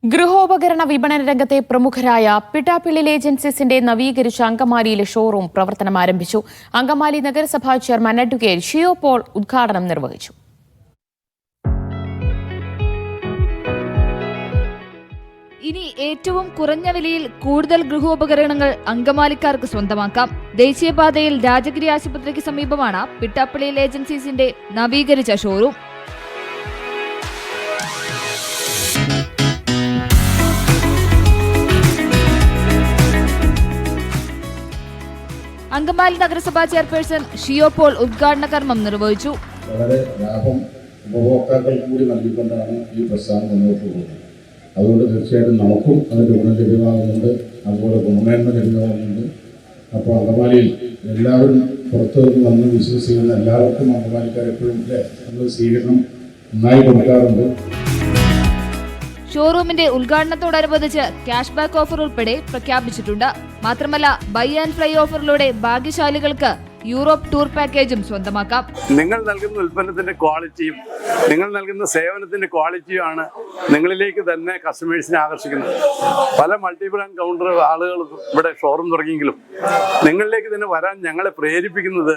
ഗൃഹോപകരണ വിപണന രംഗത്തെ പ്രമുഖരായ പിട്ടാപ്പിള്ളി ഏജൻസീസിന്റെ നവീകരിച്ച അങ്കമാലിയിലെ ഷോറൂം പ്രവർത്തനം ആരംഭിച്ചു. അങ്കമാലി നഗരസഭാ ചെയർമാൻ അഡ്വക്കേറ്റ് ഷിയോ പോൾ ഉദ്ഘാടനം നിർവഹിച്ചു. ഇനി ഏറ്റവും കുറഞ്ഞ വിലയിൽ കൂടുതൽ ഗൃഹോപകരണങ്ങൾ അങ്കമാലിക്കാർക്ക് സ്വന്തമാക്കാം. ദേശീയപാതയിൽ രാജഗിരി ആശുപത്രിക്ക് സമീപമാണ് പിട്ടാപ്പിള്ളി ഏജൻസീസിന്റെ നവീകരിച്ച ഷോറൂം. അങ്കമാലി നഗരസഭാ ചെയർപേഴ്സൺ ഷിയോ പോൾ ഉദ്ഘാടന കർമ്മം നിർവഹിച്ചു. വളരെ ലാഭം ഉപഭോക്താക്കൾ കൂടി നൽകിക്കൊണ്ടാണ് ഈ പ്രസ്ഥാനം മുന്നോട്ട് പോകുന്നത്. അതുകൊണ്ട് തീർച്ചയായിട്ടും നമുക്കും അതിൻ്റെ ഗുണം ലഭ്യമാകുന്നുണ്ട്, അതുപോലെ ഗുണമേന്മ ലഭ്യമാകുന്നുണ്ട്. അപ്പോൾ അങ്കമാലിയിൽ എല്ലാവരും പുറത്തു വന്ന് ബിസിനസ് ചെയ്യുന്ന എല്ലാവർക്കും അങ്കമാലിക്കാർ എപ്പോഴും നമ്മൾ സ്വീകരണം നന്നായി കൊടുക്കാറുണ്ട്. ഷോറൂമിന്റെ ഉദ്ഘാടനത്തോടനുബന്ധിച്ച് ക്യാഷ് ബാക്ക് ഓഫർ ഉൾപ്പെടെ പ്രഖ്യാപിച്ചിട്ടുണ്ട്. മാത്രമല്ല, ബൈ ആൻഡ് ഫ്ലൈ ഓഫറിലൂടെ ഭാഗ്യശാലികൾക്ക് യൂറോപ്പ് ടൂർ പാക്കേജും സ്വന്തമാക്കാം. നിങ്ങൾ നൽകുന്ന ഉൽപ്പന്നത്തിന്റെ ക്വാളിറ്റിയും നിങ്ങൾ നൽകുന്ന സേവനത്തിന്റെ ക്വാളിറ്റിയുമാണ് നിങ്ങളിലേക്ക് തന്നെ കസ്റ്റമേഴ്സിനെ ആകർഷിക്കുന്നത്. പല മൾട്ടി ബ്രാൻഡ് കൗണ്ടർ ആളുകൾ ഇവിടെ ഷോറൂം തുടങ്ങിയെങ്കിലും നിങ്ങളിലേക്ക് തന്നെ വരാൻ ഞങ്ങളെ പ്രേരിപ്പിക്കുന്നത്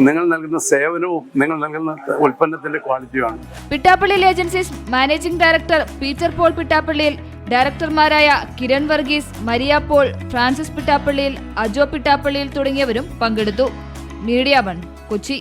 നിങ്ങൾ നൽകുന്ന സേവനവും നിങ്ങൾ നൽകുന്ന ഉൽപ്പന്നത്തിന്റെ ക്വാളിറ്റിയുമാണ്. Pittappilly agencies managing director Peter Paul പിട്ടാപ്പിള്ളിയിൽ, ഡയറക്ടർമാരായ കിരൺ വർഗീസ്, മരിയ പോൾ, ഫ്രാൻസിസ് പിട്ടാപ്പിള്ളിയിൽ, അജോ പിട്ടാപ്പിള്ളിയിൽ തുടങ്ങിയവരും പങ്കെടുത്തു. മീഡിയ 1 കൊച്ചി.